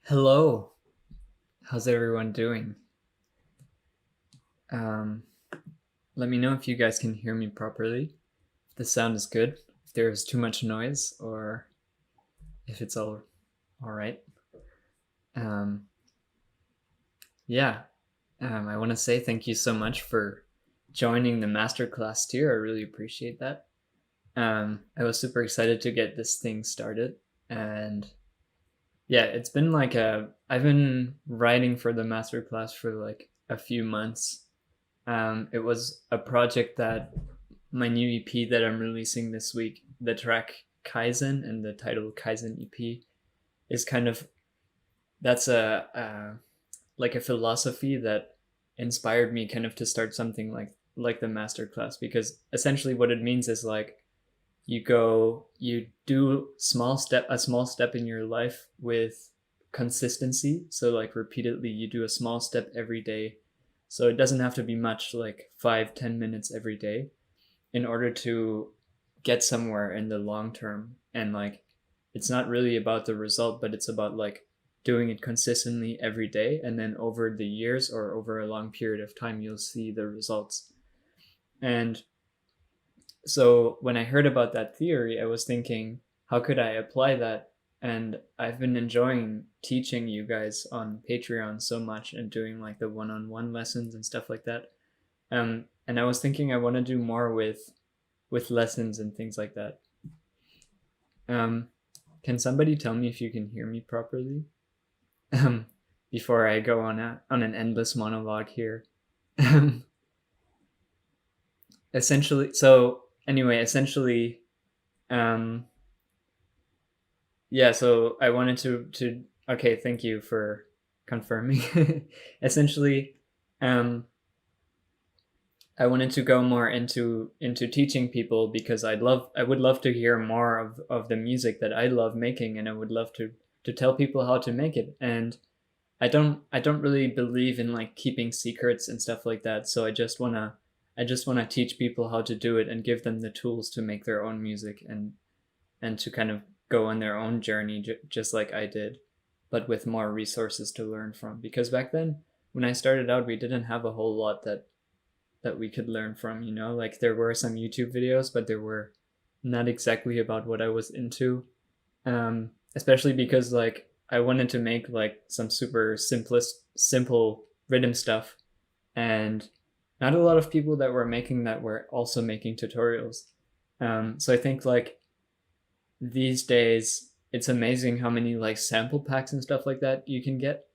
Hello, how's everyone doing? Um, Let me know if you guys can hear me properly, if the sound is good, if there's too much noise, or if it's all right. Um, yeah, I want to say thank you so much for joining the masterclass tier. I really appreciate that. I was super excited to get this thing started, and yeah, it's been I've been writing for the masterclass for like a few months. It was a project that my new EP that I'm releasing this week, the track Kaizen and the title Kaizen EP is kind of that's a like a philosophy that inspired me kind of to start something like the masterclass, because essentially what it means is like you do a small step in your life with consistency, so like repeatedly you do a small step every day, so it doesn't have to be much, like 5-10 minutes every day, in order to get somewhere in the long term. And like it's not really about the result, but it's about like doing it consistently every day, and then over the years or over a long period of time you'll see the results. And so when I heard about that theory, I was thinking, how could I apply that? And I've been enjoying teaching you guys on Patreon so much and doing like the one-on-one lessons and stuff like that. And I was thinking I want to do more with lessons and things like that. Um, can somebody tell me if you can hear me properly? Um, Before I go on an endless monologue here. Essentially, so anyway, essentially, um, yeah. So I wanted to okay. Thank you for confirming. Essentially, um, I wanted to go more into teaching people, because I would love to hear more of the music that I love making, and I would love to tell people how to make it. And I don't really believe in like keeping secrets and stuff like that. So I just wanna teach people how to do it and give them the tools to make their own music, and to kind of go on their own journey, just like I did, but with more resources to learn from. Because back then, when I started out, we didn't have a whole lot that we could learn from. Like there were some YouTube videos, but they were not exactly about what I was into. Especially because like I wanted to make like some simple rhythm stuff, and not a lot of people that were making that were also making tutorials. So I think like these days it's amazing how many like sample packs and stuff like that you can get,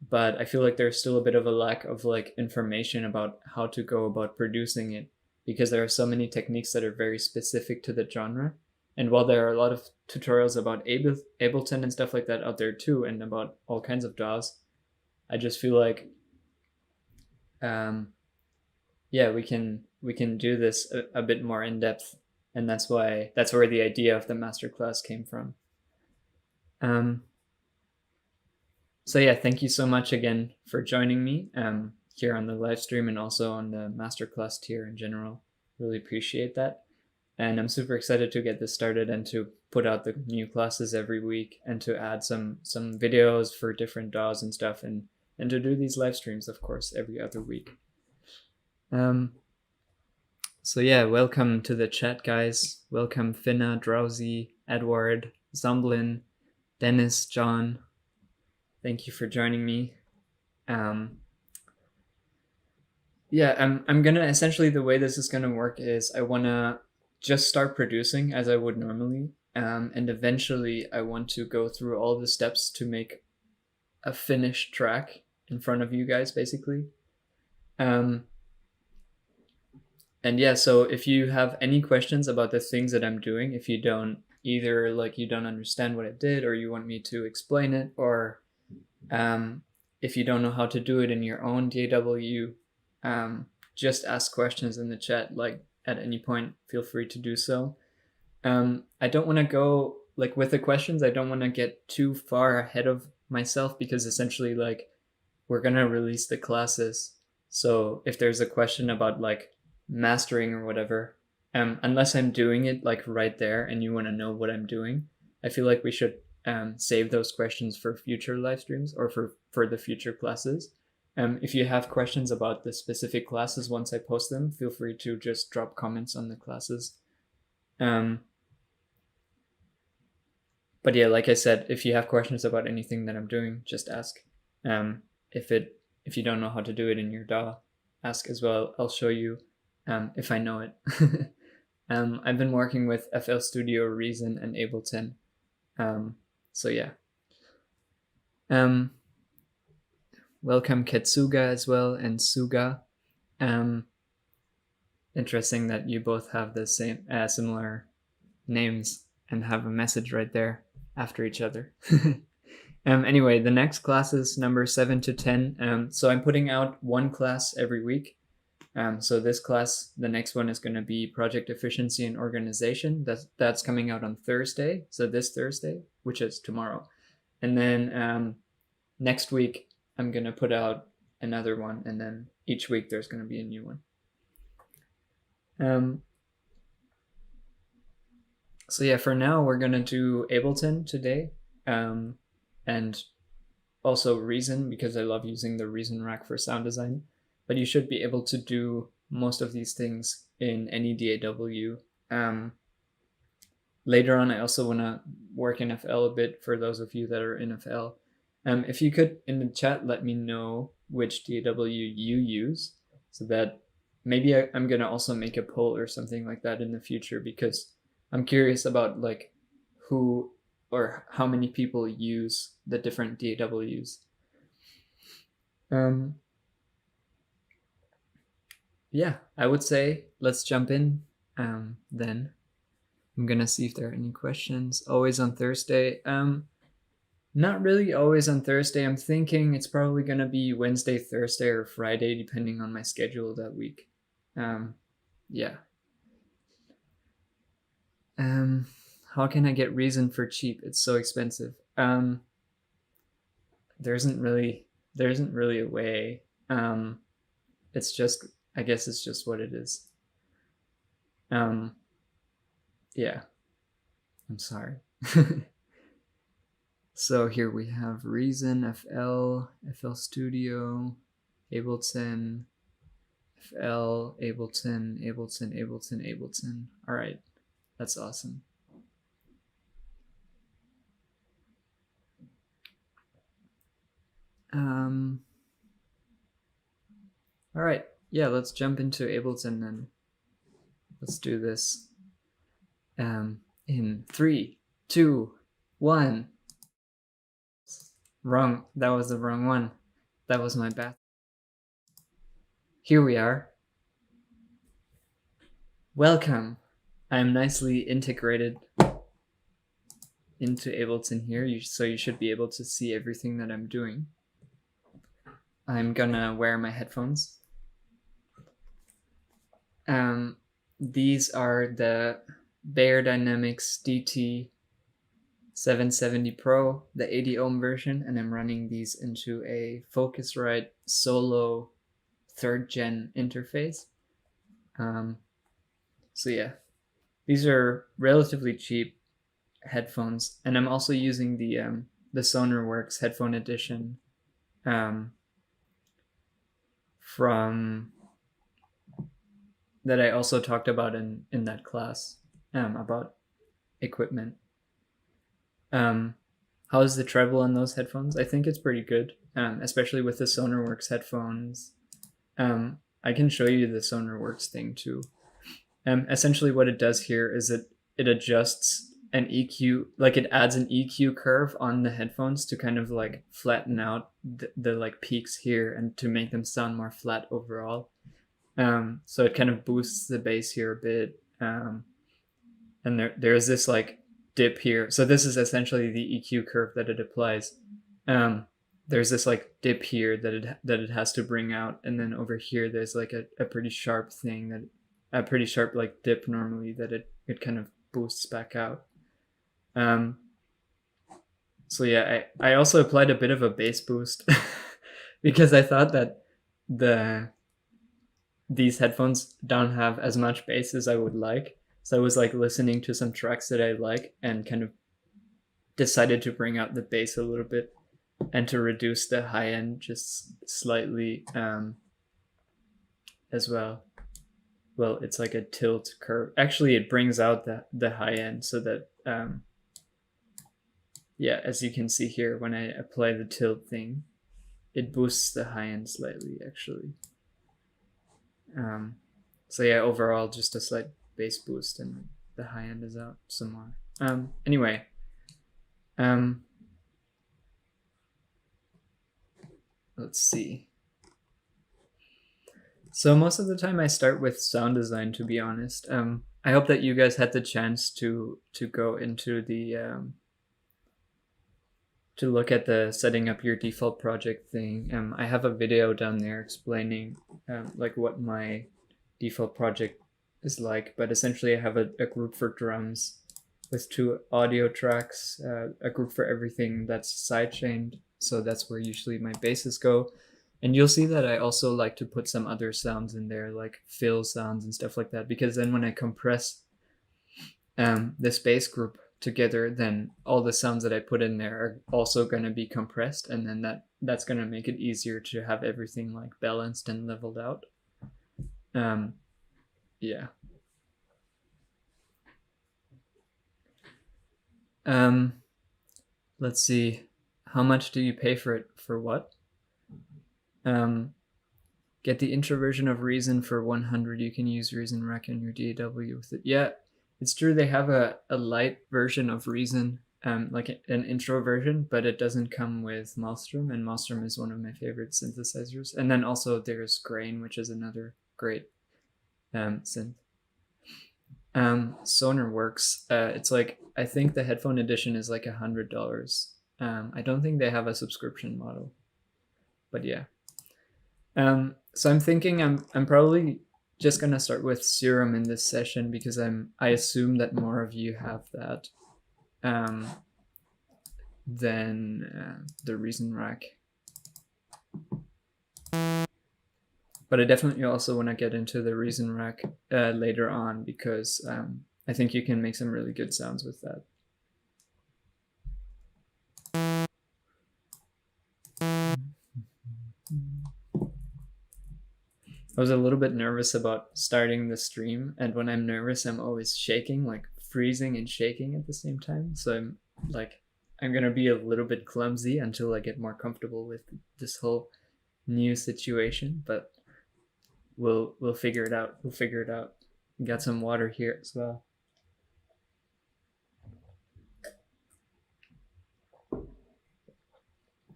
but I feel like there's still a bit of a lack of like information about how to go about producing it, because there are so many techniques that are very specific to the genre. And while there are a lot of tutorials about Ableton and stuff like that out there too, and about all kinds of DAWs, I just feel like, um, yeah, we can do this a bit more in depth, and that's where the idea of the masterclass came from. Um, So yeah, thank you so much again for joining me, here on the live stream and also on the masterclass tier in general. Really appreciate that, and I'm super excited to get this started and to put out the new classes every week, and to add some videos for different DAWs and stuff, and to do these live streams, of course, every other week. Um, so yeah, welcome to the chat, guys. Welcome Finna, Drowsy, Edward, Zomblin, Dennis, John. Thank you for joining me. Um, yeah, I'm gonna essentially, the way this is gonna work is I wanna just start producing as I would normally, and eventually I want to go through all the steps to make a finished track in front of you guys, basically. Um, and yeah, so if you have any questions about the things that I'm doing, if you don't, either like you don't understand what I did, or you want me to explain it, or um, if you don't know how to do it in your own DAW, just ask questions in the chat. Like at any point, feel free to do so. I don't want to go like with the questions. I don't want to get too far ahead of myself, because essentially, like, we're gonna release the classes. So if there's a question about like mastering or whatever, unless I'm doing it like right there and you want to know what I'm doing, I feel like we should save those questions for future live streams or for the future classes. If you have questions about the specific classes once I post them, feel free to just drop comments on the classes. But yeah, like I said, if you have questions about anything that I'm doing, just ask. If you don't know how to do it in your DAW, ask as well. I'll show you if I know it. I've been working with FL Studio, Reason, and Ableton. So yeah. Welcome Ketsuga as well, and Suga. Interesting that you both have the same similar names and have a message right there after each other. Anyway, the next class is number 7 to 10. So I'm putting out one class every week. So this class, the next one is going to be project efficiency and organization. That's coming out on Thursday. So this Thursday, which is tomorrow. And then next week, I'm going to put out another one. And then each week there's going to be a new one. So yeah, for now, we're going to do Ableton today. And also Reason, because I love using the Reason rack for sound design. But you should be able to do most of these things in any DAW. Later on, I also want to work in FL a bit for those of you that are in FL. If you could, in the chat, let me know which DAW you use, so that maybe I'm going to also make a poll or something like that in the future, because I'm curious about like who or how many people use the different DAWs. Yeah, I would say let's jump in then. I'm gonna see if there are any questions. Always on Thursday. Not really always on Thursday. I'm thinking it's probably gonna be Wednesday, Thursday, or Friday, depending on my schedule that week. Yeah. How can I get Reason for cheap? It's so expensive. There isn't really a way. It's just, I guess it's just what it is. Yeah, I'm sorry. So here we have Reason, FL Studio, Ableton, FL, Ableton. All right, that's awesome. All right, yeah, let's jump into Ableton then. Let's do this. In 3, 2, 1. Wrong. That was the wrong one. That was my bad. Here we are. Welcome. I'm nicely integrated into Ableton here, so you should be able to see everything that I'm doing. I'm gonna wear my headphones. These are the Beyerdynamics DT 770 Pro, the 80 ohm version, and I'm running these into a Focusrite Solo 3rd gen interface. So yeah, these are relatively cheap headphones, and I'm also using the Sonarworks headphone edition from that I also talked about in that class about equipment. How's the treble on those headphones? I think it's pretty good, especially with the Sonarworks headphones. I can show you the Sonarworks thing too. Essentially what it does here is it adjusts an EQ, like it adds an EQ curve on the headphones to kind of like flatten out the like peaks here and to make them sound more flat overall. So it kind of boosts the bass here a bit. And there's this like dip here. So this is essentially the EQ curve that it applies. There's this like dip here that it has to bring out, and then over here there's like a pretty sharp thing a pretty sharp like dip normally that it kind of boosts back out. So yeah, I also applied a bit of a bass boost because I thought that these headphones don't have as much bass as I would like. So I was like listening to some tracks that I like and kind of decided to bring out the bass a little bit and to reduce the high end just slightly as well. Well, it's like a tilt curve. Actually, it brings out the high end so that, yeah, as you can see here, when I apply the tilt thing, it boosts the high end slightly, actually. So yeah, overall, just a slight bass boost, and the high end is out some more. Anyway, let's see. So most of the time I start with sound design, to be honest. I hope that you guys had the chance to go into the to look at the setting up your default project thing. I have a video down there explaining like what my default project is like, but essentially I have a group for drums with 2 audio tracks, a group for everything that's sidechained, so that's where usually my basses go. And you'll see that I also like to put some other sounds in there, like fill sounds and stuff like that, because then when I compress this bass group together, then all the sounds that I put in there are also going to be compressed, and then that's going to make it easier to have everything like balanced and leveled out. Yeah. Let's see. How much do you pay for it? For what? Get the intro version of Reason for 100. You can use Reason Rack in your DAW with it. Yeah, it's true. They have a light version of Reason, like an intro version, but it doesn't come with Maelstrom, and Maelstrom is one of my favorite synthesizers. And then also there's Grain, which is another great synth. Sonarworks, it's like, I think the headphone edition is like $100. I don't think they have a subscription model, but yeah. So I'm thinking I'm probably just gonna start with Serum in this session, because I assume that more of you have that than the Reason Rack. But I definitely also want to get into the Reason Rack later on, because I think you can make some really good sounds with that. I was a little bit nervous about starting the stream, and when I'm nervous, I'm always shaking, like freezing and shaking at the same time. So I'm gonna be a little bit clumsy until I get more comfortable with this whole new situation, but we'll figure it out. We'll figure it out. Got some water here as well.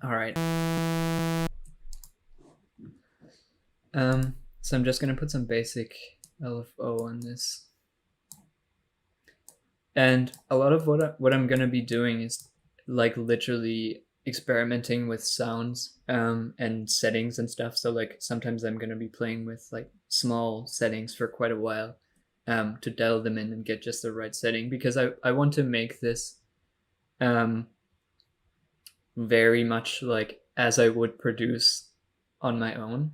All right. So I'm just gonna put some basic LFO on this. And a lot of what I'm gonna be doing is like literally experimenting with sounds and settings and stuff. So like sometimes I'm gonna be playing with like small settings for quite a while to dial them in and get just the right setting, because I want to make this very much like as I would produce on my own.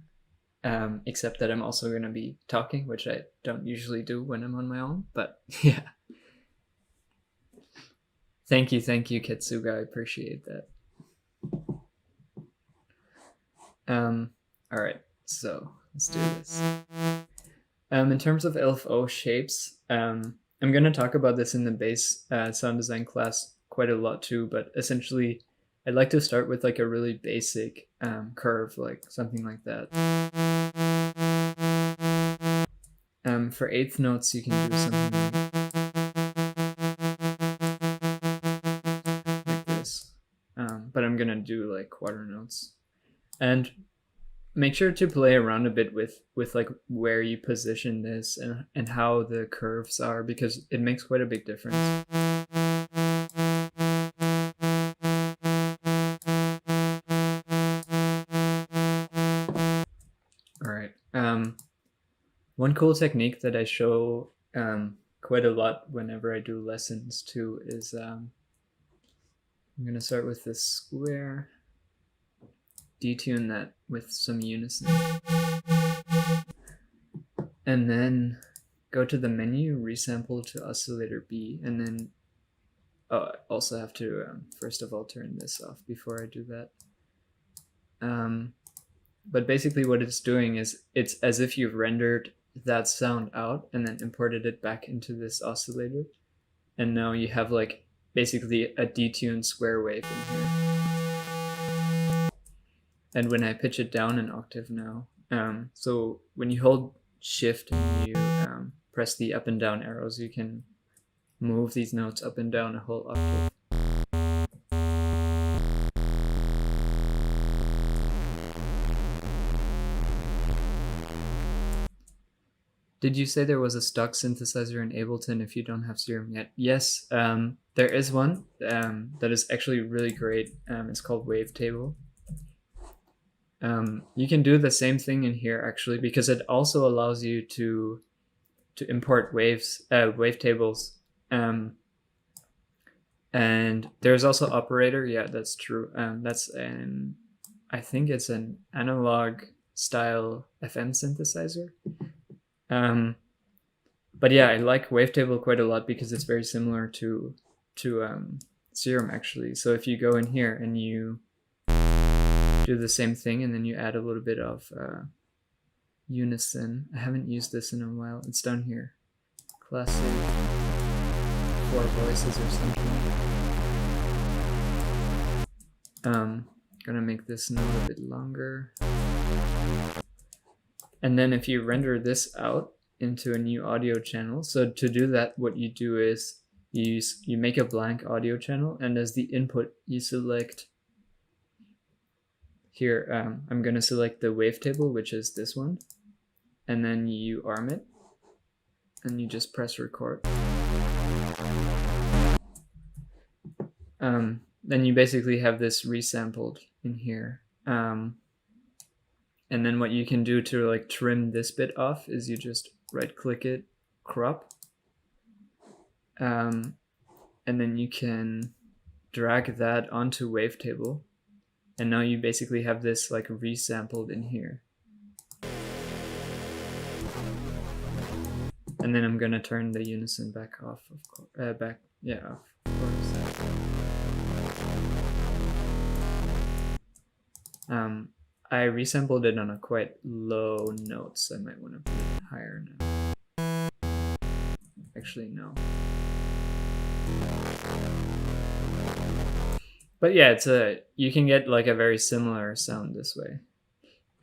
Except that I'm also going to be talking, which I don't usually do when I'm on my own, but yeah. Thank you, Ketsuga. I appreciate that. All right, so let's do this. In terms of LFO shapes, I'm going to talk about this in the bass sound design class quite a lot too, but essentially I'd like to start with like a really basic curve, like something like that. For eighth notes, you can do something like this, but I'm gonna do like quarter notes, and make sure to play around a bit with like where you position this and how the curves are, because it makes quite a big difference. All right. One cool technique that I show quite a lot whenever I do lessons too is I'm going to start with this square, detune that with some unison, and then go to the menu, resample to oscillator B, and then Oh, I also have to first of all turn this off before I do that. But basically what it's doing is it's as if you've rendered that sound out and then imported it back into this oscillator. And now you have like basically a detuned square wave in here. And when I pitch it down an octave now, so when you hold shift and you press the up and down arrows, you can move these notes up and down a whole octave. Did you say there was a stock synthesizer in Ableton if you don't have Serum yet? Yes, there is one that is actually really great. It's called Wavetable. You can do the same thing in here actually, because it also allows you to import wavetables. And there's also Operator. Yeah, that's true. That's I think it's an analog style FM synthesizer. But yeah, I like Wavetable quite a lot because it's very similar to Serum actually. So if you go in here and you do the same thing and then you add a little bit of unison. I haven't used this in a while. It's down here. Classic 4 voices or something. Gonna make this note a bit longer. And then if you render this out into a new audio channel, so to do that, what you do is you make a blank audio channel, and as the input, you select here, I'm gonna select the wavetable, which is this one, and then you arm it, and you just press record. Then you basically have this resampled in here. And then what you can do to like trim this bit off is you just right click it, crop. And then you can drag that onto Wavetable. And now you basically have this like resampled in here. And then I'm gonna turn the unison back off, of course. Off, of course. I resampled it on a quite low note, so I might want to put it higher now. Actually, no. But yeah, you can get like a very similar sound this way.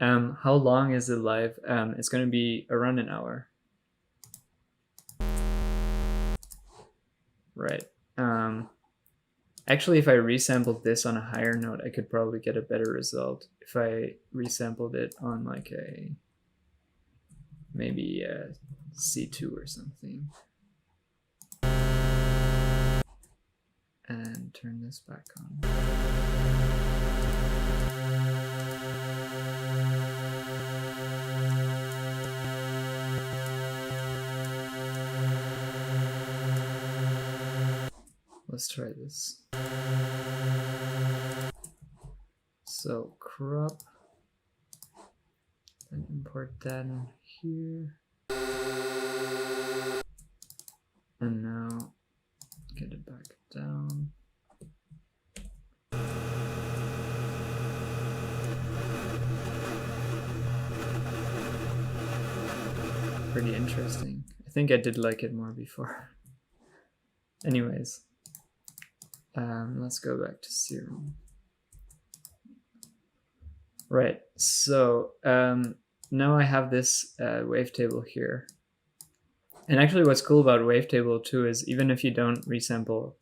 How long is it live? It's going to be around an hour. Right. Actually, if I resampled this on a higher note, I could probably get a better result. If I resampled it on like maybe a C2 or something. And turn this back on. Let's try this. So crop, and import that in here. And now get it back down. Pretty interesting. I think I did like it more before. Anyways, let's go back to Serum. Right, so now I have this wavetable here. And actually what's cool about Wavetable too is even if you don't resample,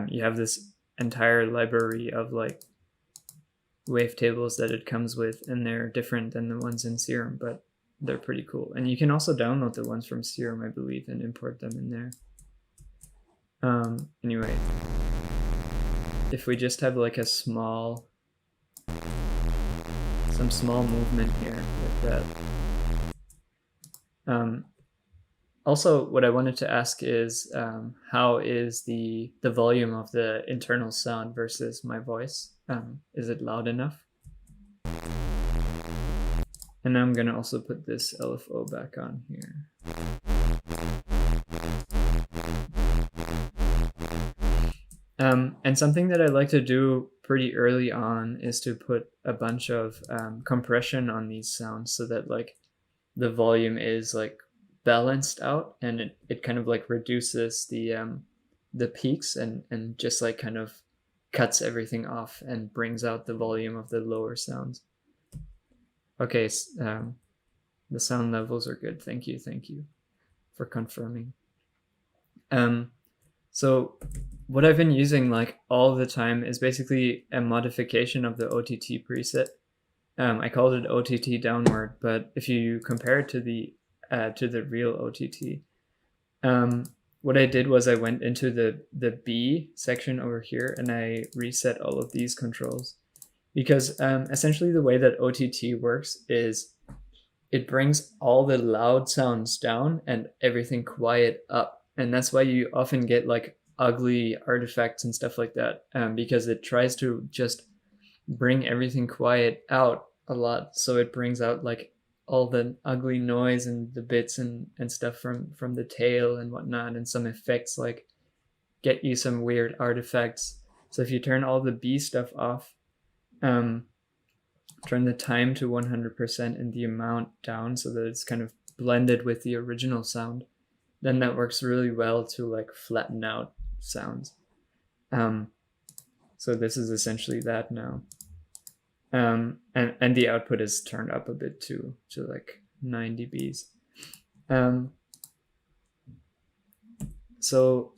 you have this entire library of like wavetables that it comes with, and they're different than the ones in Serum, but they're pretty cool. And you can also download the ones from Serum, I believe, and import them in there. Anyway, if we just have like some small movement here like that. Also, what I wanted to ask is how is the volume of the internal sound versus my voice? Is it loud enough? And I'm gonna also put this LFO back on here. And something that I like to do pretty early on is to put a bunch of compression on these sounds so that like the volume is like balanced out, and it kind of like reduces the peaks and just like kind of cuts everything off and brings out the volume of the lower sounds. Okay, the sound levels are good. Thank you for confirming. So what I've been using like all the time is basically a modification of the OTT preset. I called it OTT downward, but if you compare it to the real OTT, what I did was I went into the B section over here and I reset all of these controls, because essentially the way that OTT works is it brings all the loud sounds down and everything quiet up, and that's why you often get like ugly artifacts and stuff like that, because it tries to just bring everything quiet out a lot, so it brings out like all the ugly noise and the bits and stuff from the tail and whatnot, and some effects like get you some weird artifacts. So if you turn all the B stuff off, turn the time to 100% and the amount down so that it's kind of blended with the original sound, then that works really well to like flatten out sounds. So this is essentially that now. And the output is turned up a bit too, to like 9 dBs. So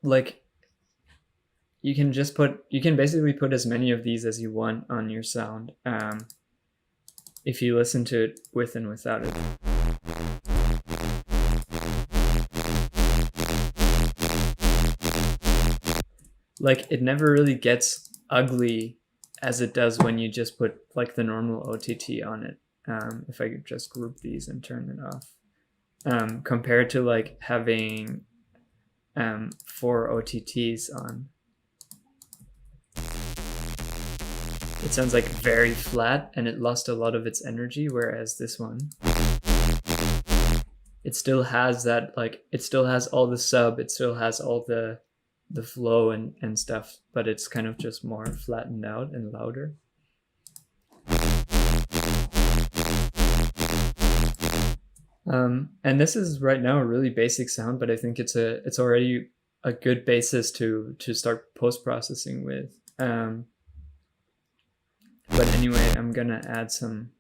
like you can basically put as many of these as you want on your sound, if you listen to it with and without it. Like it never really gets ugly as it does when you just put like the normal OTT on it. If I could just group these and turn it off, compared to like having 4 OTTs on. It sounds like very flat and it lost a lot of its energy, whereas this one, it still has that, like it still has all the sub, it still has all the flow and stuff, but it's kind of just more flattened out and louder. And this is right now a really basic sound, but I think it's already a good basis to start post-processing with. But anyway, I'm gonna add some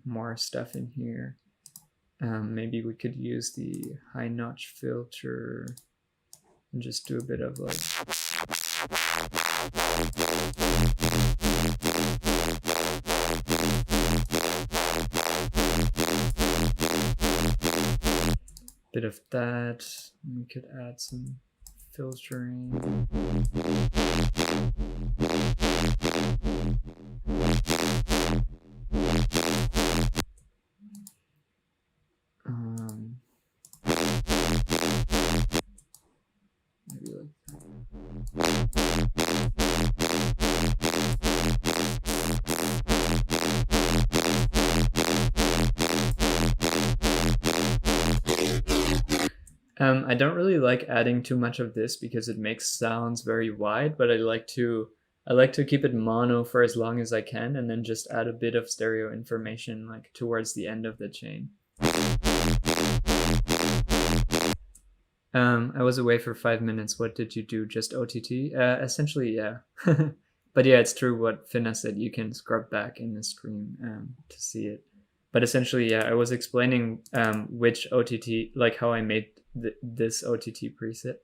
more stuff in here. Maybe we could use the high notch filter and just do a bit of like bit of that. We could add some filtering. Maybe like I don't really like adding too much of this because it makes sounds very wide, but I like to keep it mono for as long as I can, and then just add a bit of stereo information like towards the end of the chain. I was away for 5 minutes. What did you do? Just OTT? Essentially, yeah. But yeah, it's true what Finna said. You can scrub back in the screen to see it. But essentially, yeah, I was explaining which OTT, like how I made this OTT preset,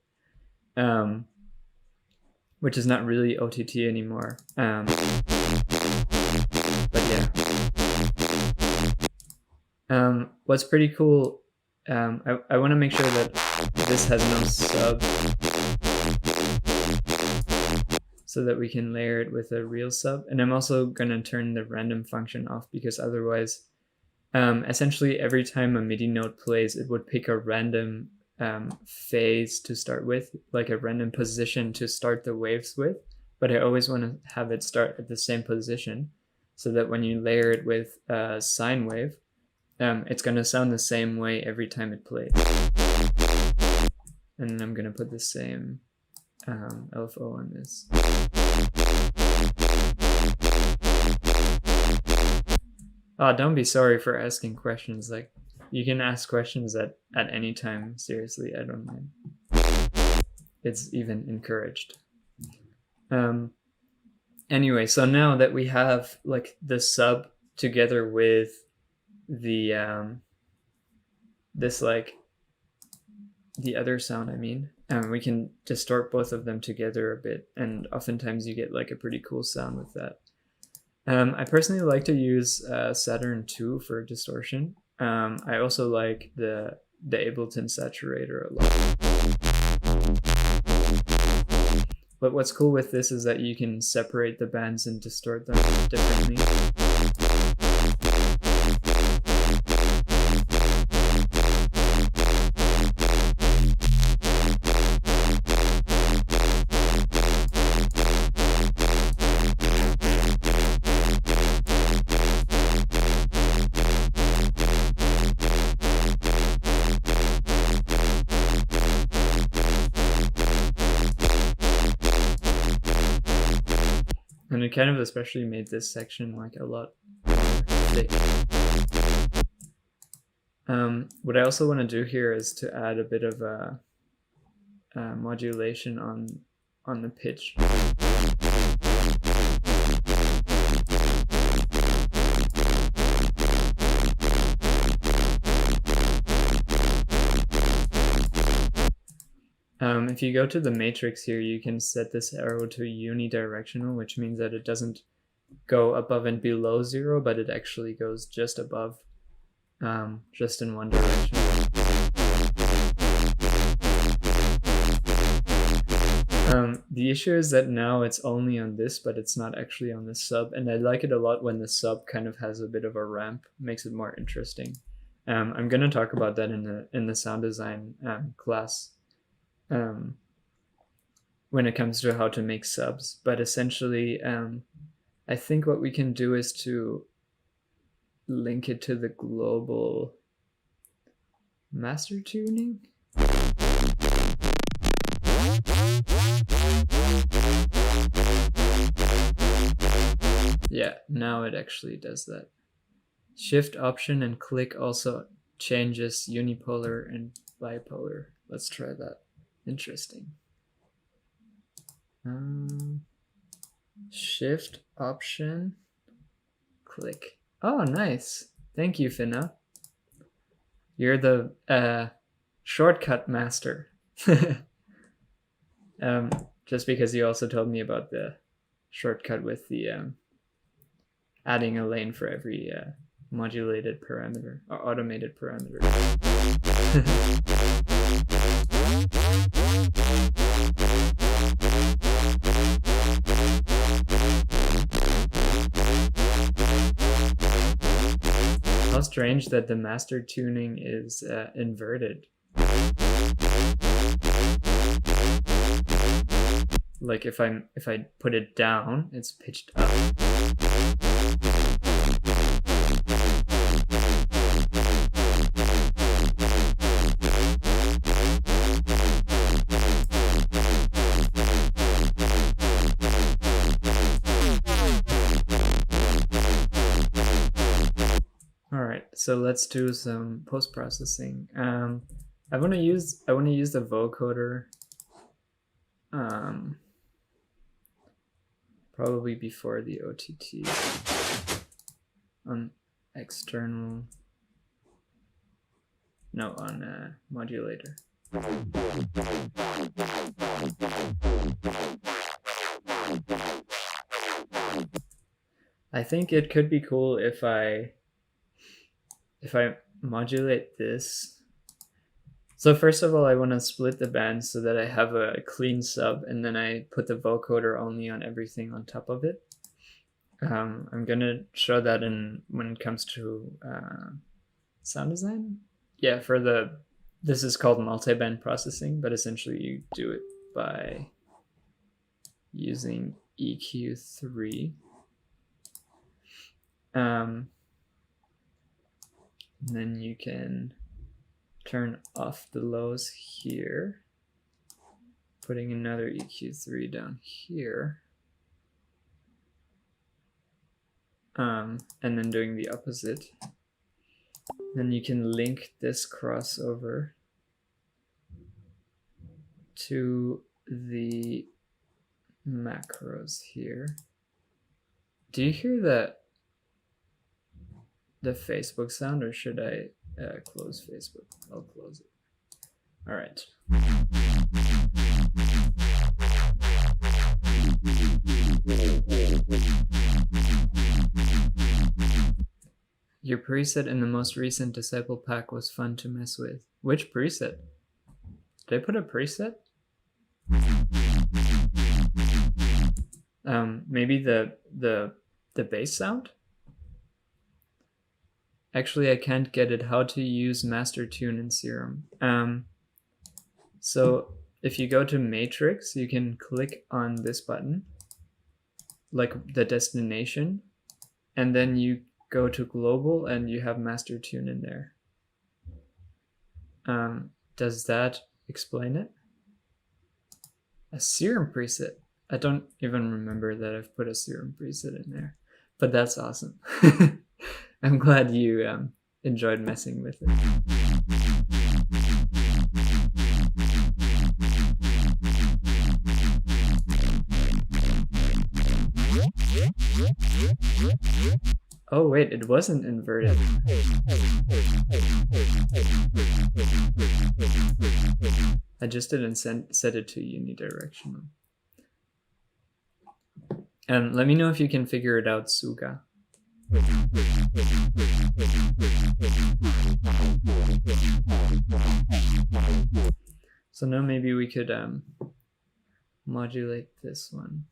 which is not really OTT anymore. But yeah. What's pretty cool, I want to make sure that this has no sub, so that we can layer it with a real sub. And I'm also going to turn the random function off, because otherwise, essentially every time a MIDI note plays, it would pick a random phase to start with, like a random position to start the waves with. But I always want to have it start at the same position, so that when you layer it with a sine wave, it's going to sound the same way every time it plays. And then I'm going to put the same LFO on this. Oh, don't be sorry for asking questions. Like, you can ask questions at any time. Seriously, I don't mind. It's even encouraged. Anyway, so now that we have like the sub together with the this like the other sound, I mean, we can distort both of them together a bit, and oftentimes you get like a pretty cool sound with that. I personally like to use Saturn 2 for distortion. I also like the Ableton Saturator a lot. But what's cool with this is that you can separate the bands and distort them differently. And it kind of especially made this section like a lot thick. What I also want to do here is to add a bit of a modulation on the pitch. If you go to the matrix here, you can set this arrow to unidirectional, which means that it doesn't go above and below 0, but it actually goes just above, just in one direction. The issue is that now it's only on this, but it's not actually on the sub, and I like it a lot when the sub kind of has a bit of a ramp, makes it more interesting. I'm going to talk about that in the sound design class. When it comes to how to make subs, but essentially I think what we can do is to link it to the global master tuning. Yeah, now it actually does that. Shift option and click also changes unipolar and bipolar. Let's try that. Interesting. Shift option, click. Oh, nice. Thank you, Finna. You're the shortcut master. Just because you also told me about the shortcut with the adding a lane for every modulated parameter or automated parameter. How strange that the master tuning is inverted. Like if I put it down, it's pitched up. So let's do some post-processing. I want to use the vocoder probably before the OTT on external, no, on modulator. I think it could be cool if I modulate this. So first of all, I want to split the band so that I have a clean sub, and then I put the vocoder only on everything on top of it. I'm gonna show that when it comes to sound design. Yeah, this is called multi-band processing, but essentially you do it by using EQ3. And then you can turn off the lows here. putting another EQ3 down here. And then doing the opposite. Then you can link this crossover to the macros here. Do you hear the Facebook sound, or should I close Facebook? I'll close it. All right. Your preset in the most recent Disciple pack was fun to mess with. Which preset? Did I put a preset? Maybe the bass sound? Actually, I can't get it. How to use Master Tune in Serum. So if you go to Matrix, you can click on this button, like the destination, and then you go to Global and you have Master Tune in there. Does that explain it? A Serum preset. I don't even remember that I've put a Serum preset in there, but that's awesome. I'm glad you enjoyed messing with it. Oh wait, it wasn't inverted. I just didn't set it to unidirectional. And let me know if you can figure it out, Suga. So now maybe we could modulate this one.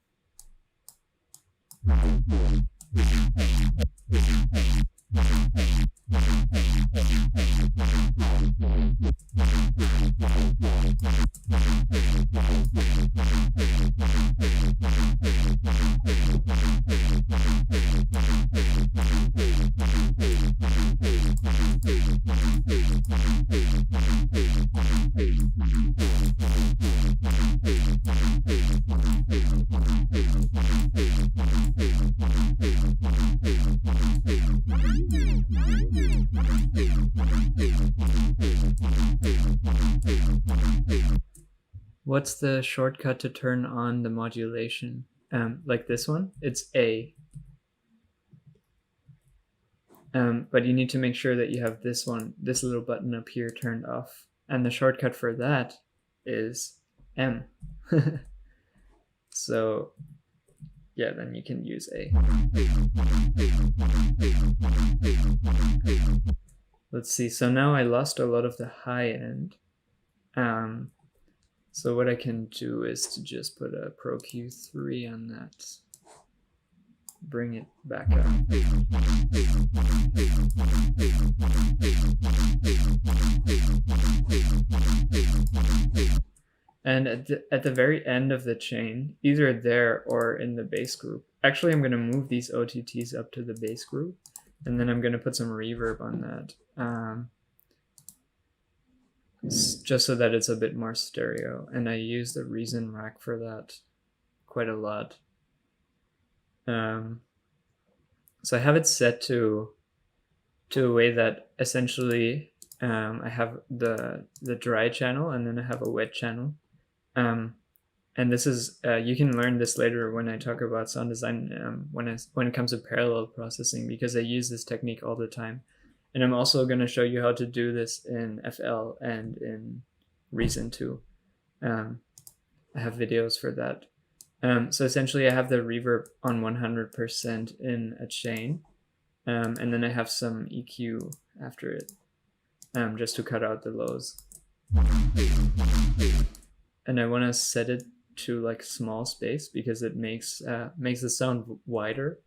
What's the shortcut to turn on the modulation? Like this one, it's A. But you need to make sure that you have this one, this little button up here turned off. And the shortcut for that is M. So yeah, then you can use A. Let's see, so now I lost a lot of the high end. So what I can do is to just put a Pro Q3 on that. Bring it back up. And at the very end of the chain, either there or in the bass group. Actually, I'm going to move these OTTs up to the bass group, and then I'm going to put some reverb on that. Just so that it's a bit more stereo, and I use the Reason rack for that quite a lot. So I have it set to a way that essentially I have the dry channel and then I have a wet channel, and this is you can learn this later when I talk about sound design when it comes to parallel processing, because I use this technique all the time. And I'm also going to show you how to do this in FL and in Reason too. I have videos for that. So essentially I have the reverb on 100% in a chain. And then I have some EQ after it, just to cut out the lows. And I want to set it to like small space because it makes the sound wider.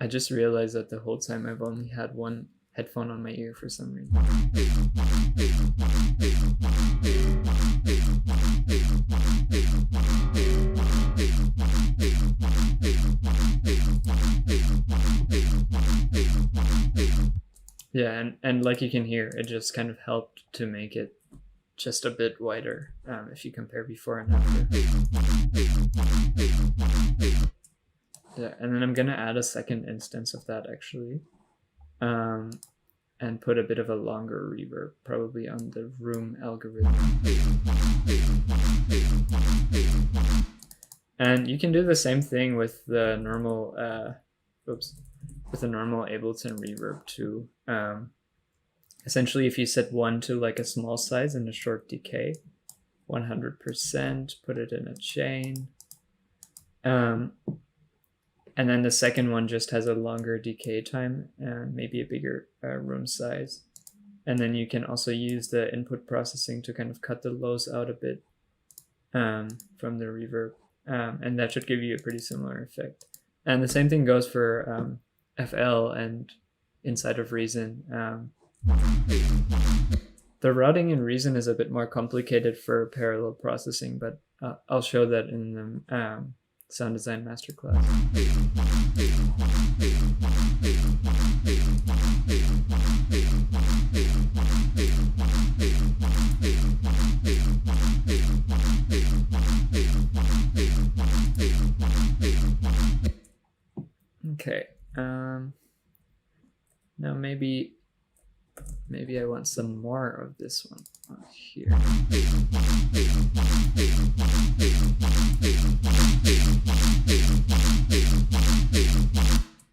I just realized that the whole time I've only had one headphone on my ear for some reason. And like you can hear, it just kind of helped to make it just a bit wider if you compare before and after. Yeah, and then I'm gonna add a second instance of that actually, and put a bit of a longer reverb, probably on the room algorithm. And you can do the same thing with the normal, with the normal Ableton reverb too. Essentially, if you set 1 to like a small size and a short decay, 100%, put it in a chain. And then the second one just has a longer decay time and maybe a bigger room size. And then you can also use the input processing to kind of cut the lows out a bit from the reverb. And that should give you a pretty similar effect. And the same thing goes for FL and inside of Reason. The routing in Reason is a bit more complicated for parallel processing, but I'll show that in the Sound Design Masterclass. Okay, now maybe I want some more of this one here.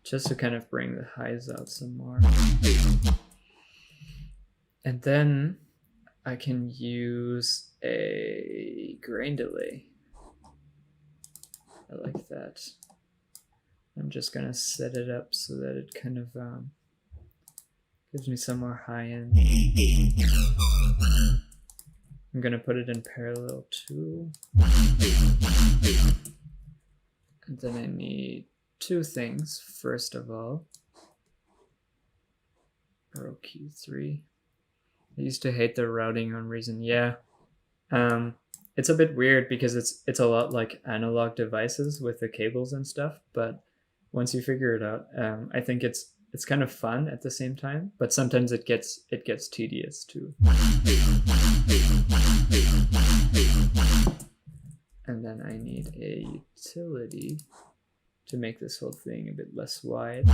Just to kind of bring the highs out some more. And then I can use a grain delay. I like that. I'm just gonna set it up so that it kind of gives me some more high end. I'm gonna put it in parallel too. And then I need two things. First of all, row key 3. I used to hate the routing on Reason. Yeah, it's a bit weird because it's a lot like analog devices with the cables and stuff. But once you figure it out, I think it's kind of fun at the same time. But sometimes it gets tedious too. And then I need a utility to make this whole thing a bit less wide.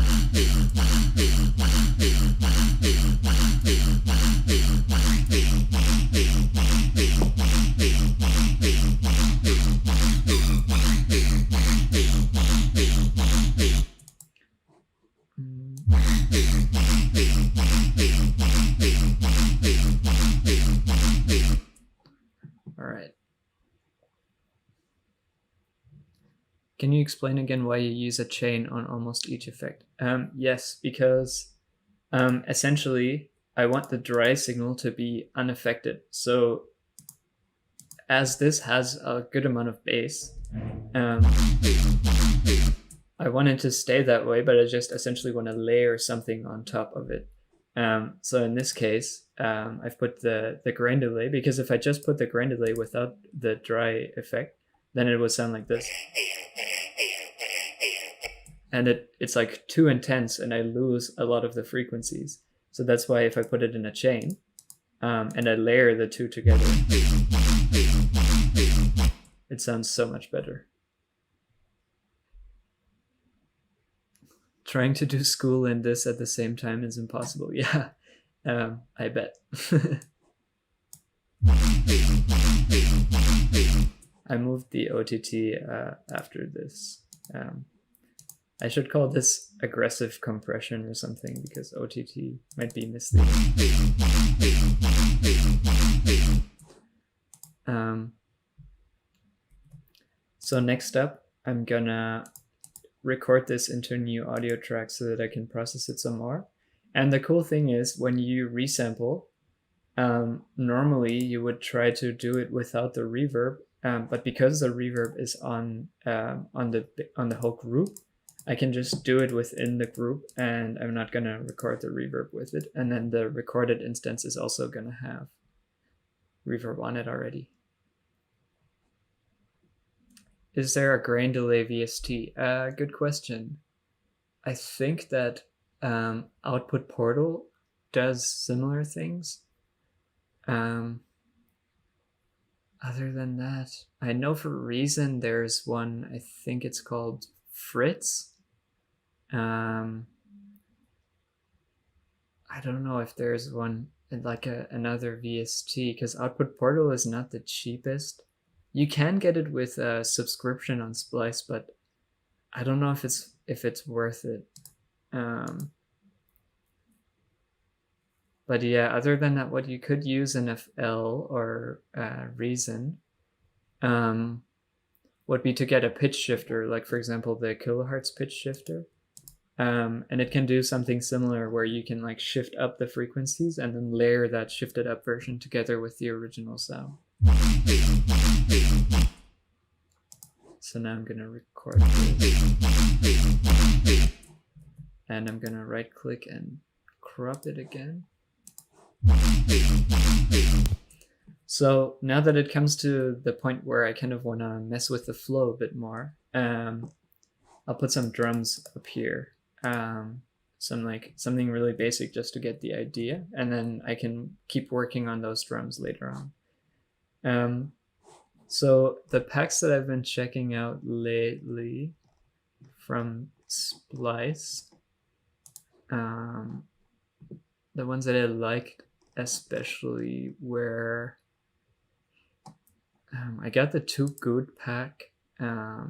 All right. Can you explain again why you use a chain on almost each effect? Yes, because essentially I want the dry signal to be unaffected. So as this has a good amount of bass, I want it to stay that way, but I just essentially want to layer something on top of it. So in this case, I've put the grain delay, because if I just put the grain delay without the dry effect, then it would sound like this. And it's like too intense and I lose a lot of the frequencies. So that's why if I put it in a chain and I layer the two together, it sounds so much better. Trying to do school and this at the same time is impossible. Yeah, I bet. I moved the OTT after this. I should call this aggressive compression or something, because OTT might be misleading. So next up, I'm gonna record this into a new audio track so that I can process it some more. And the cool thing is, when you resample, normally you would try to do it without the reverb, but because the reverb is on the whole group, I can just do it within the group, and I'm not gonna record the reverb with it. And then the recorded instance is also gonna have reverb on it already. Is there a grain delay VST? Good question. I think that Output Portal does similar things. Other than that, I know for Reason there's one, I think it's called Fritz. I don't know if there's one like another VST, because Output Portal is not the cheapest. You can get it with a subscription on Splice, but I don't know if it's worth it. But yeah, other than that, what you could use in FL or Reason would be to get a pitch shifter, like for example the kilohertz pitch shifter. And it can do something similar where you can like shift up the frequencies and then layer that shifted up version together with the original sound. So now I'm gonna record this. And I'm gonna right click and crop it again. So now that it comes to the point where I kind of want to mess with the flow a bit more, I'll put some drums up here, something really basic just to get the idea, and then I can keep working on those drums later on. So the packs that I've been checking out lately from Splice, the ones that I liked especially were, I got the Too Good pack. That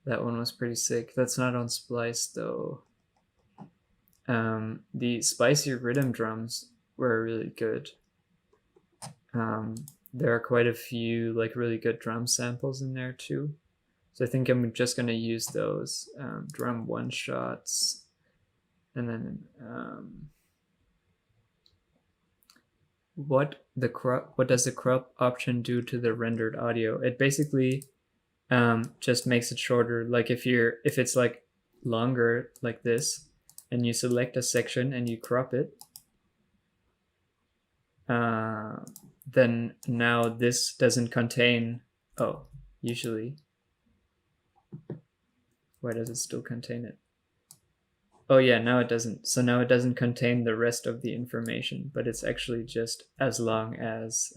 one was pretty sick. That's not on Splice though. The Spicy Rhythm drums were really good. There are quite a few like really good drum samples in there too. So I think I'm just gonna use those drum one shots. And then what does the crop option do to the rendered audio? It basically just makes it shorter. Like if it's like longer like this, and you select a section and you crop it, then now this doesn't contain. Oh, usually. Why does it still contain it? Oh yeah, now it doesn't. So now it doesn't contain the rest of the information, but it's actually just as long as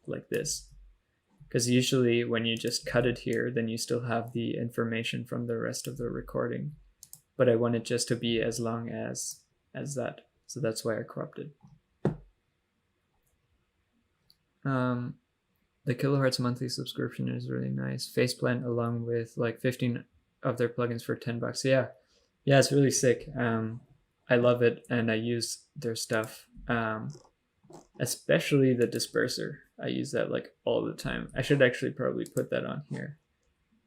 like this. Because usually when you just cut it here, then you still have the information from the rest of the recording. But I want it just to be as long as that. So that's why I cropped it. The kilohertz monthly subscription is really nice. Faceplant along with like 15 of their plugins for $10. Yeah, it's really sick. I love it, and I use their stuff, especially the disperser. I use that like all the time. I should actually probably put that on here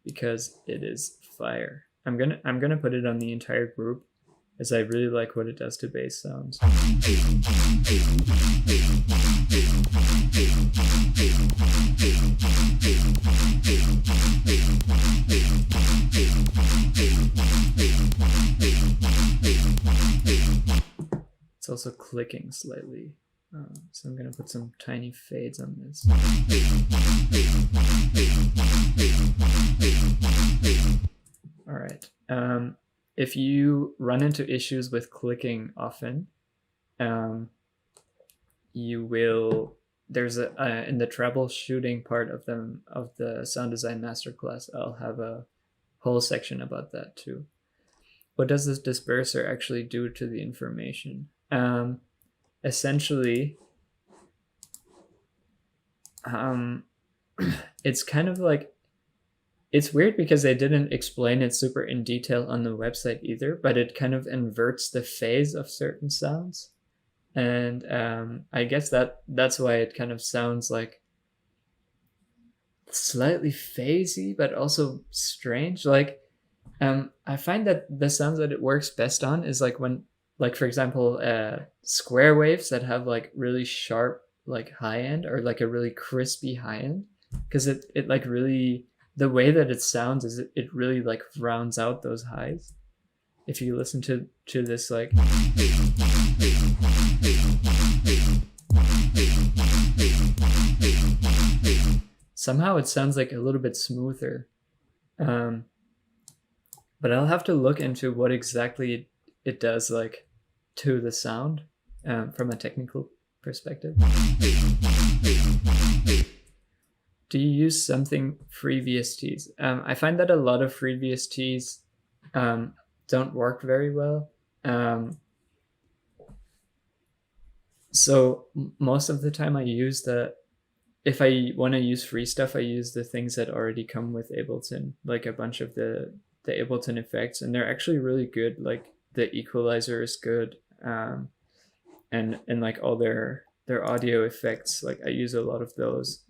because it is fire. I'm gonna put it on the entire group, as I really like what it does to bass sounds. It's also clicking slightly, so I'm gonna put some tiny fades on this. All right. If you run into issues with clicking often, you will. There's a in the troubleshooting part of the sound design masterclass, I'll have a whole section about that too. What does this disperser actually do to the information? Essentially, it's kind of like, it's weird because they didn't explain it super in detail on the website either, but it kind of inverts the phase of certain sounds. And I guess that's why it kind of sounds like slightly phasey, but also strange. Like, I find that the sounds that it works best on is like when, like for example, square waves that have like really sharp like high end, or like a really crispy high end, because it like really, the way that it sounds is it really like rounds out those highs. If you listen to this, like somehow it sounds like a little bit smoother, but I'll have to look into what exactly it does like to the sound from a technical perspective. Do you use something free VSTs? I find that a lot of free VSTs don't work very well. So most of the time I use if I want to use free stuff, I use the things that already come with Ableton, like a bunch of the Ableton effects, and they're actually really good. Like the equalizer is good, and like all their audio effects, like I use a lot of those.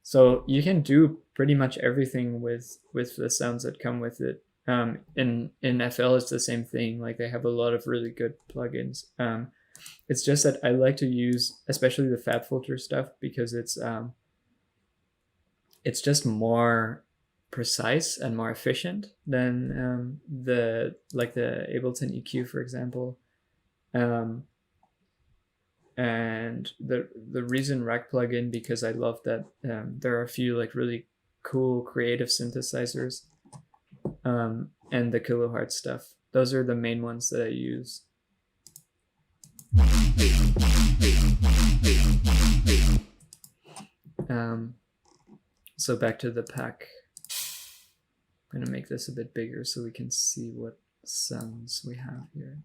So you can do pretty much everything with the sounds that come with it. In FL it's the same thing. Like they have a lot of really good plugins. It's just that I like to use especially the FabFilter stuff because it's just more precise and more efficient than the Ableton EQ, for example. And the Reason Rack plugin, because I love that there are a few like really cool creative synthesizers, and the Kilohearts stuff. Those are the main ones that I use. So back to the pack. I'm gonna make this a bit bigger so we can see what sounds we have here.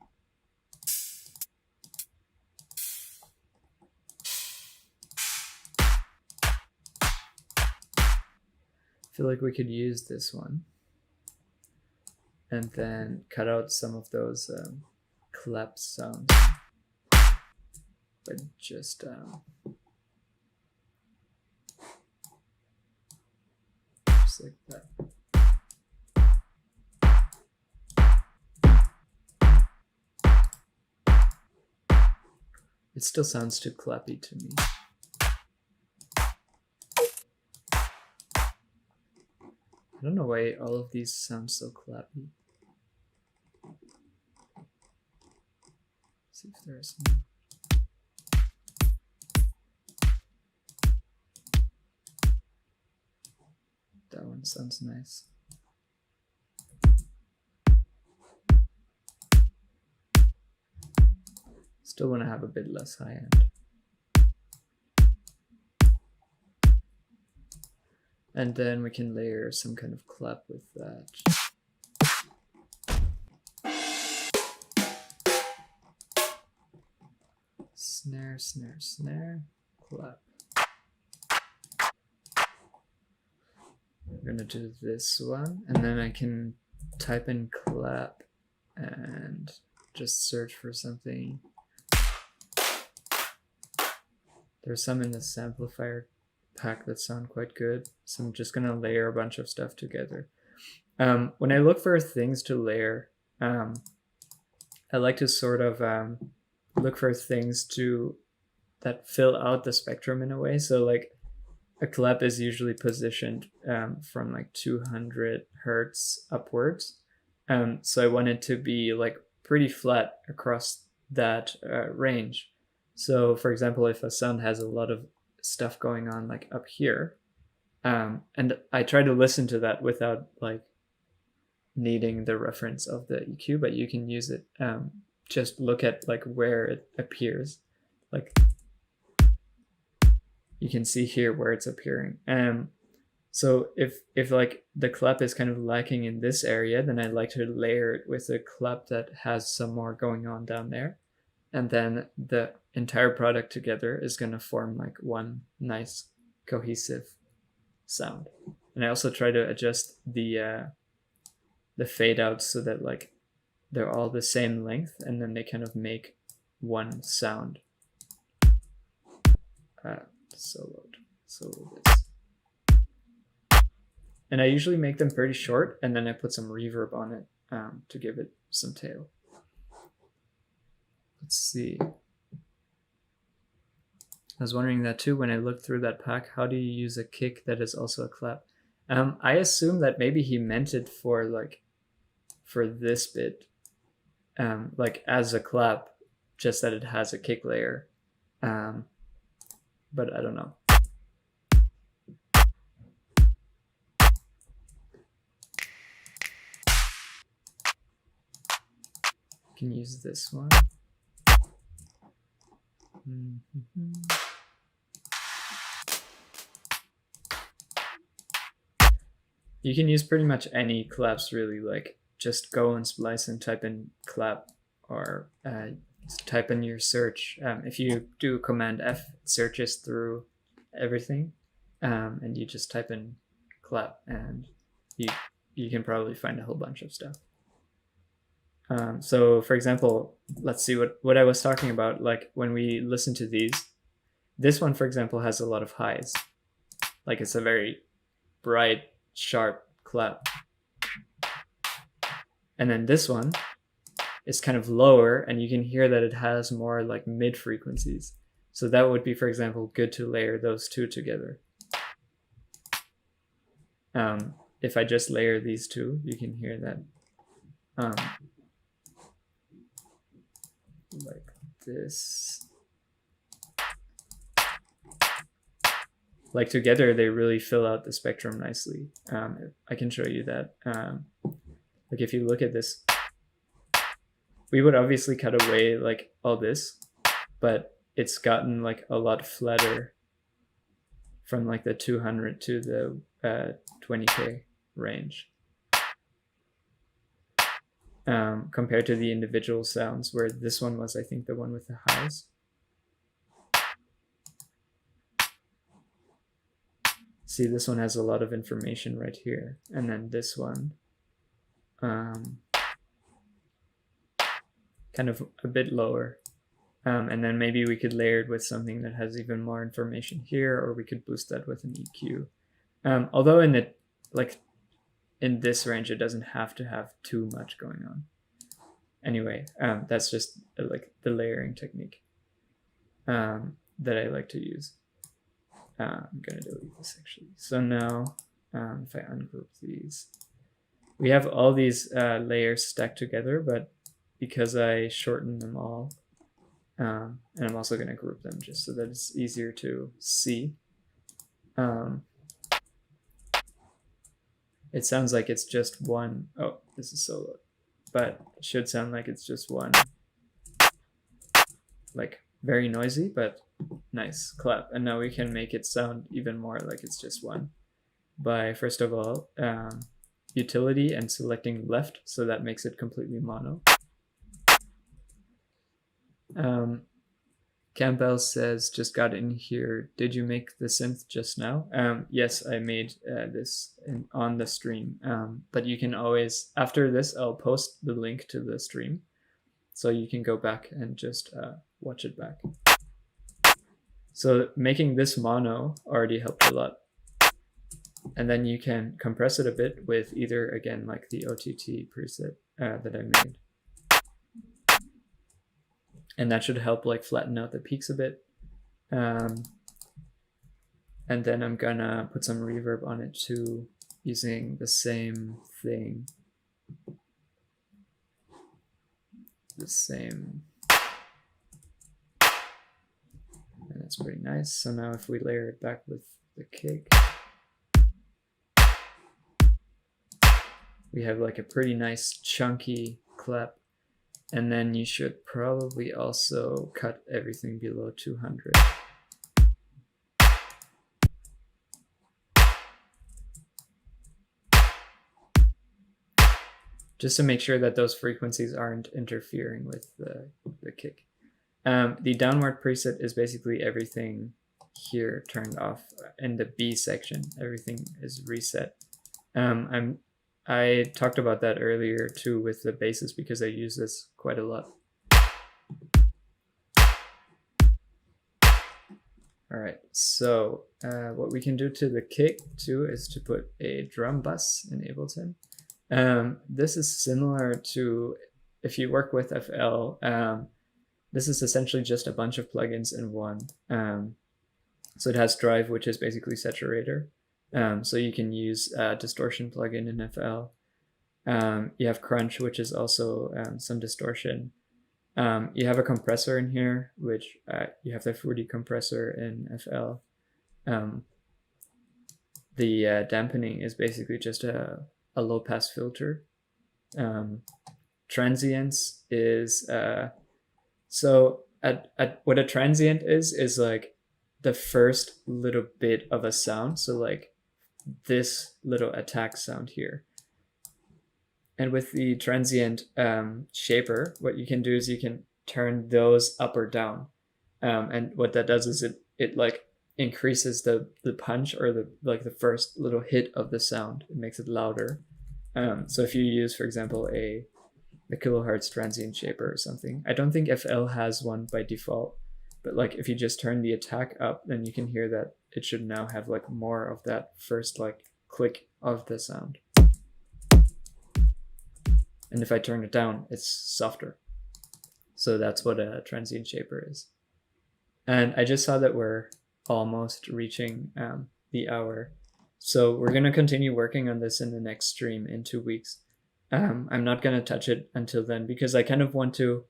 I feel like we could use this one and then cut out some of those clap sounds, but just like that. It still sounds too clappy to me. I don't know why all of these sound so clappy. Let's see if there's more. That one sounds nice. Still want to have a bit less high end. And then we can layer some kind of clap with that. Snare, snare, snare, clap. We're gonna do this one, and then I can type in clap and just search for something. There's some in the Samplifier pack that sound quite good, so I'm just gonna layer a bunch of stuff together. When I look for things to layer, I like to sort of look for things that fill out the spectrum in a way. So like a clap is usually positioned from like 200 hertz upwards, so I want it to be like pretty flat across that range. So for example, if a sound has a lot of stuff going on like up here, and I try to listen to that without like needing the reference of the EQ, but you can use it, just look at like where it appears. Like you can see here where it's appearing. So if like the clap is kind of lacking in this area, then I like to layer it with a clap that has some more going on down there. And then the entire product together is going to form like one nice cohesive sound. And I also try to adjust the fade outs so that like they're all the same length, and then they kind of make one sound. Solo this. And I usually make them pretty short, and then I put some reverb on it to give it some tail. Let's see. I was wondering that too when I looked through that pack. How do you use a kick that is also a clap? I assume that maybe he meant it for this bit, like as a clap, just that it has a kick layer. But I don't know. Can can use this one. You can use pretty much any claps really, like just go and splice and type in clap, or type in your search. If you do Command F, it searches through everything, and you just type in clap, and you can probably find a whole bunch of stuff. So for example, let's see what I was talking about. Like when we listen to these, this one, for example, has a lot of highs. Like it's a very bright, sharp clap. And then this one is kind of lower, and you can hear that it has more like mid frequencies. So that would be, for example, good to layer those two together. If I just layer these two, you can hear that like this. Like together, they really fill out the spectrum nicely. I can show you that. Like if you look at this, we would obviously cut away like all this, but it's gotten like a lot flatter from like the 200 to the 20K range. Compared to the individual sounds, where this one was, I think, the one with the highs. See, this one has a lot of information right here, and then this one kind of a bit lower, and then maybe we could layer it with something that has even more information here, or we could boost that with an EQ. Although in this range, it doesn't have to have too much going on. Anyway, that's just like the layering technique that I like to use. I'm gonna delete this actually. So now, if I ungroup these, we have all these layers stacked together, but because I shorten them all, and I'm also gonna group them just so that it's easier to see. It sounds like it's just one. Oh, this is solo, but it should sound like it's just one. Like very noisy, but nice clap. And now we can make it sound even more like it's just one by, first of all, utility and selecting left, so that makes it completely mono. Campbell says, just got in here, did you make the synth just now? Yes, I made this on the stream, but you can always, after this, I'll post the link to the stream, so you can go back and just watch it back. So making this mono already helped a lot. And then you can compress it a bit with either, again, like the OTT preset that I made. And that should help like flatten out the peaks a bit. And then I'm gonna put some reverb on it too, using the same thing. The same. And that's pretty nice. So now if we layer it back with the kick, we have like a pretty nice chunky clap. And then you should probably also cut everything below 200. Just to make sure that those frequencies aren't interfering with the kick. The downward preset is basically everything here turned off. In the B section, everything is reset. I talked about that earlier too with the basses, because I use this quite a lot. All right, so what we can do to the kick too is to put a drum bus in Ableton. This is similar to if you work with FL. This is essentially just a bunch of plugins in one. So it has Drive, which is basically saturator. So you can use a distortion plugin in FL. You have Crunch, which is also some distortion. You have a compressor in here, which you have the Fruity compressor in FL. The dampening is basically just a low-pass filter. transients is so at what a transient is like the first little bit of a sound. So like this little attack sound here. And with the transient shaper, what you can do is you can turn those up or down. And what that does is it like increases the punch or the first little hit of the sound. It makes it louder. So if you use, for example, a kilohertz transient shaper or something, I don't think FL has one by default, but like if you just turn the attack up, then you can hear that it should now have like more of that first like click of the sound. And if I turn it down, it's softer. So that's what a transient shaper is. And I just saw that we're almost reaching the hour. So we're going to continue working on this in the next stream in 2 weeks. I'm not going to touch it until then because I kind of want to,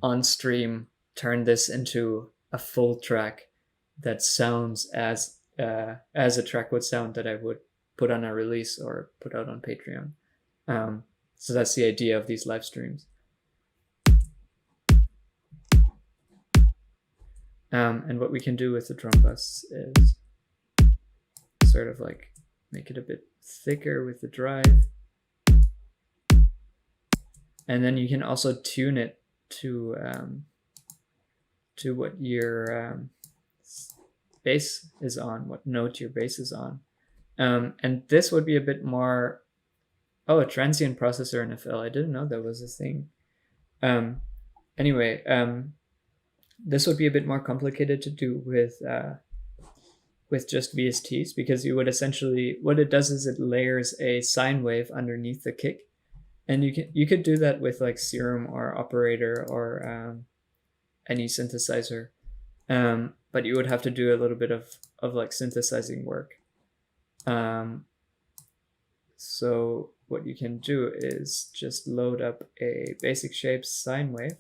on stream, turn this into a full track that sounds as a track would sound that I would put on a release or put out on Patreon. So that's the idea of these live streams. And what we can do with the drum busts is sort of like make it a bit thicker with the drive. And then you can also tune it to what your bass is on, what note your bass is on. And this would be a bit more, a transient processor in FL. I didn't know that was a thing. Anyway, this would be a bit more complicated to do with just VSTs, because you would essentially, what it does is it layers a sine wave underneath the kick. And you could do that with like Serum or Operator or any synthesizer, but you would have to do a little bit of like synthesizing work. So what you can do is just load up a basic shapes sine wave,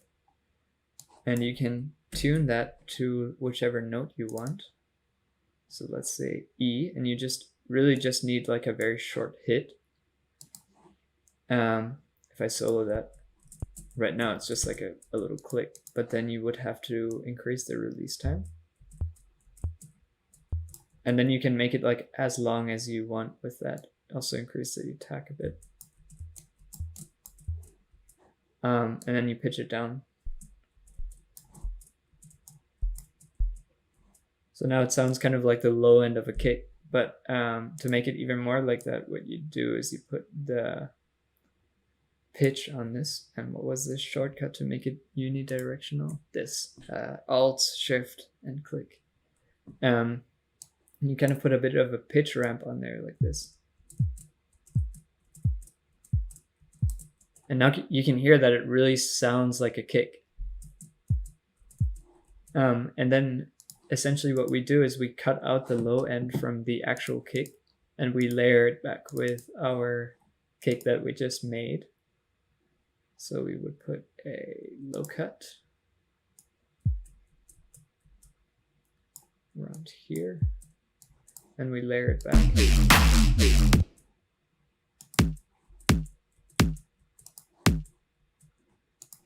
and you can tune that to whichever note you want. So let's say E, and you just really just need like a very short hit. If I solo that right now, it's just like a little click, but then you would have to increase the release time. And then you can make it like as long as you want with that. Also increase the attack a bit. And then you pitch it down. So now it sounds kind of like the low end of a kick, but to make it even more like that, what you do is you put the pitch on this, and what was this shortcut to make it unidirectional? This Alt, Shift, and click. You kind of put a bit of a pitch ramp on there like this. And now you can hear that it really sounds like a kick. And then essentially what we do is we cut out the low end from the actual kick, and we layer it back with our kick that we just made. So we would put a low cut around here, and we layer it back.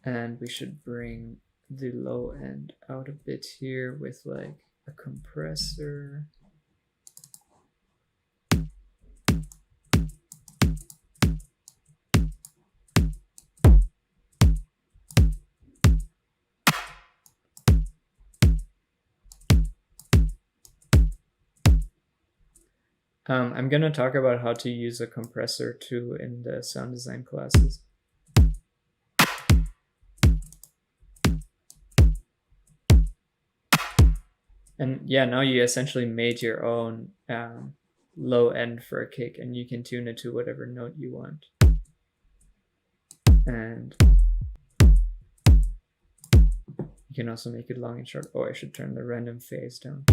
And we should bring the low end out a bit here with like a compressor. I'm going to talk about how to use a compressor too in the sound design classes. And yeah, now you essentially made your own low end for a kick, and you can tune it to whatever note you want. And you can also make it long and short. Oh, I should turn the random phase down.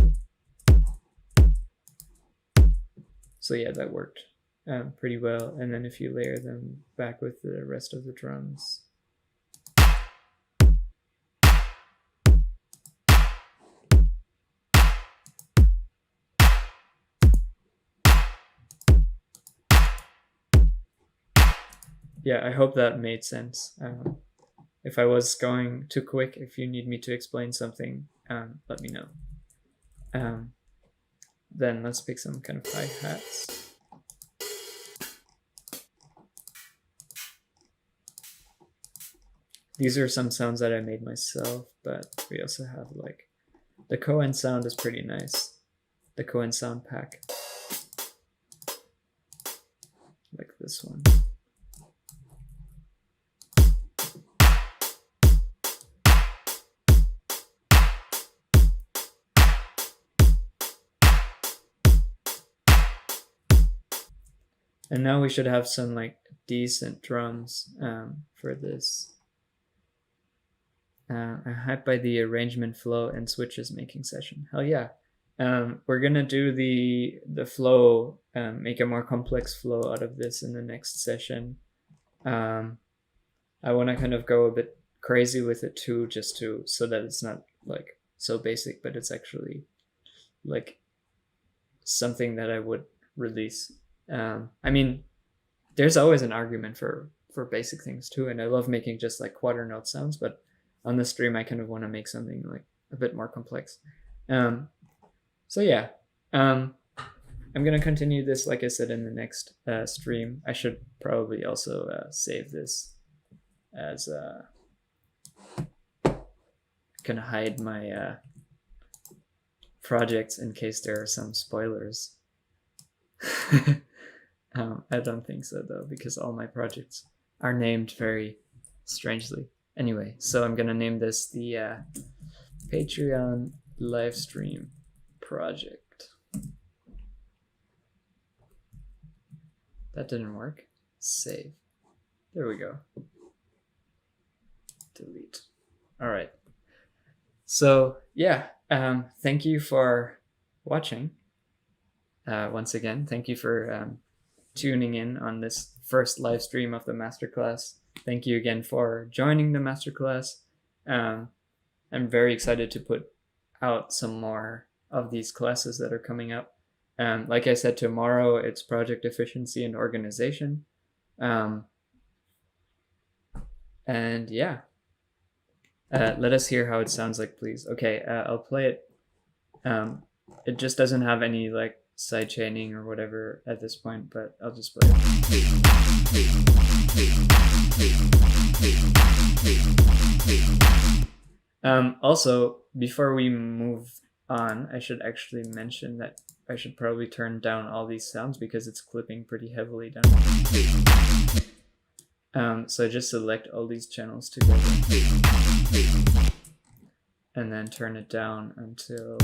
So yeah, that worked pretty well. And then if you layer them back with the rest of the drums. yeah, I hope that made sense. If I was going too quick, if you need me to explain something, let me know. Then let's pick some kind of hi-hats. These are some sounds that I made myself, but we also have like the Cohen sound is pretty nice. The Cohen sound pack. Like this one. And now we should have some like decent drums for this. I'm hyped by the arrangement flow and switches making session. Hell yeah. We're gonna do the flow, make a more complex flow out of this in the next session. I want to kind of go a bit crazy with it too, just to so that it's not like so basic, but it's actually like something that I would release. I mean, there's always an argument for basic things too, and I love making just like quarter note sounds, but on the stream I kind of want to make something like a bit more complex. So yeah, I'm gonna continue this, like I said, in the next stream. I should probably also save this as gonna hide my projects in case there are some spoilers. I don't think so though, because all my projects are named very strangely. Anyway, so I'm gonna name this the Patreon live stream project. That didn't work. Save. There we go. Delete. All right. So yeah, thank you for watching. Once again, thank you for tuning in on this first live stream of the masterclass. Thank you again for joining the masterclass. I'm very excited to put out some more of these classes that are coming up. Like I said, tomorrow it's project efficiency and organization. And yeah, let us hear how it sounds like, please. Okay, I'll play it. It just doesn't have any like side chaining or whatever at this point, but I'll just play it. Also, before we move on, I should actually mention that I should probably turn down all these sounds because it's clipping pretty heavily down. So just select all these channels together and then turn it down until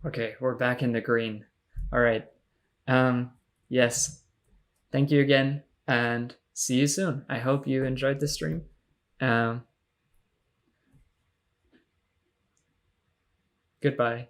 okay, we're back in the green. All right. Yes. Thank you again, and see you soon. I hope you enjoyed the stream. Goodbye.